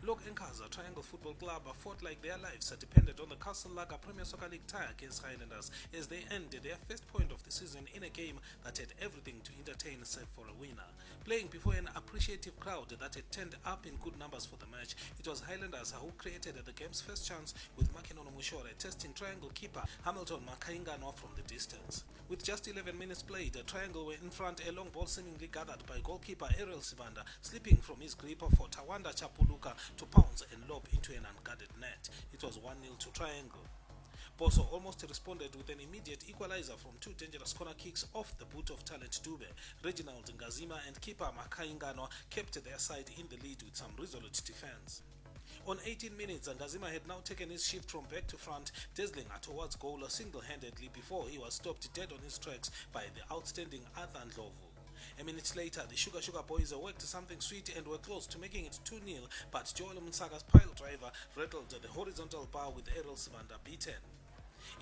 Log anchors Triangle Football Club fought like their lives depended on the Castle Lager Premier Soccer League tie against Highlanders as they ended their first point of the season in a game that had everything to entertain save for a winner. Playing before an appreciative crowd that had turned up in good numbers for the match, it was Highlanders who created the game's first chance with Makinono Mushore testing Triangle keeper Hamilton Makaingano from the distance. With just 11 minutes played, Triangle were in front, a long ball seemingly gathered by goalkeeper Ariel Sibanda, slipping from his grip for Tawanda Chapuluka to pounce and lob into an unguarded net. It was 1-0 to Triangle. Boso almost responded with an immediate equalizer from two dangerous corner kicks off the boot of talent Dube. Reginald Ngazima and keeper Makaingano kept their side in the lead with some resolute defense. On 18 minutes, Ngazima had now taken his shift from back to front, dazzling towards goal single-handedly before he was stopped dead on his tracks by the outstanding Arthur Ndlovu. A minute later, the Sugar Boys worked something sweet and were close to making it 2-0, but Joel Msaga's pile driver rattled the horizontal bar with Ariel Sibanda beaten.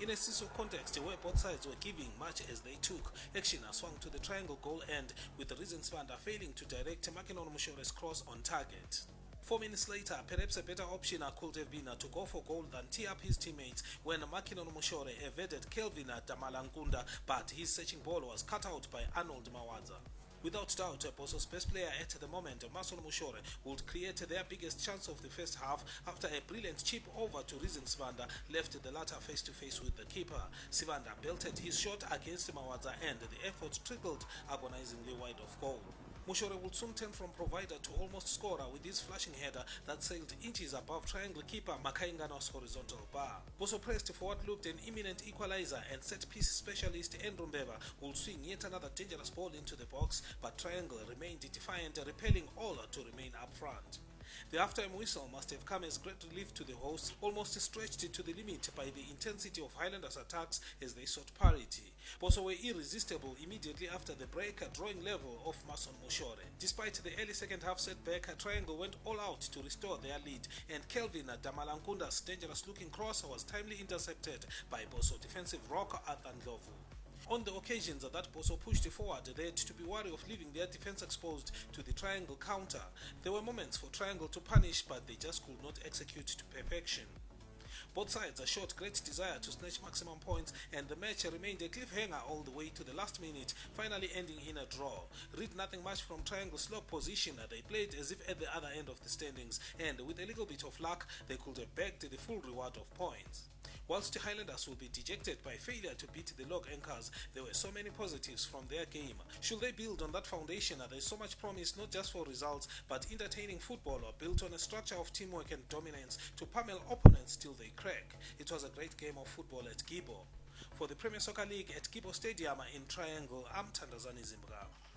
In a seesaw context where both sides were giving much as they took, action swung to the Triangle goal end, with the Reason Sibanda failing to direct Makinono Mushore's cross on target. 4 minutes later, perhaps a better option could have been to go for goal than tee up his teammates when Makinono Mushore evaded Kelvin Damalangunda, but his searching ball was cut out by Arnold Mawadza. Without doubt, Boso's best player at the moment, Mason Mushore, would create their biggest chance of the first half after a brilliant chip over to Reason Sibanda left the latter face to face with the keeper. Sibanda belted his shot against Mawadza and the effort trickled agonizingly wide of goal. Mushore would soon turn from provider to almost scorer with his flashing header that sailed inches above Triangle keeper Makaingano's horizontal bar. Boso pressed for what looked an imminent equalizer, and set-piece specialist Andrew Mbeba would swing yet another dangerous ball into the box, but Triangle remained defiant, repelling all to remain up front. The halftime whistle must have come as great relief to the hosts, almost stretched to the limit by the intensity of Highlanders' attacks as they sought parity. Boso were irresistible immediately after the break, drawing level of Mason Mushore. Despite the early second half setback, Triangle went all out to restore their lead, and Kelvin Damalankunda's dangerous-looking cross was timely intercepted by Boso defensive rock Arthur Ndlovu. On the occasions that Boso pushed forward, they had to be wary of leaving their defense exposed to the Triangle counter. There were moments for Triangle to punish, but they just could not execute to perfection. Both sides showed great desire to snatch maximum points, and the match remained a cliffhanger all the way to the last minute, finally ending in a draw. Read nothing much from Triangle's log position. They played as if at the other end of the standings, and with a little bit of luck, they could have bagged the full reward of points. Whilst the Highlanders will be dejected by failure to beat the log anchors, there were so many positives from their game. Should they build on that foundation, there is so much promise not just for results, but entertaining football built on a structure of teamwork and dominance to pummel opponents till they crack. It was a great game of football at Gibo. For the Premier Soccer League at Gibo Stadium in Triangle, I'm Tandazani Zimbabwe.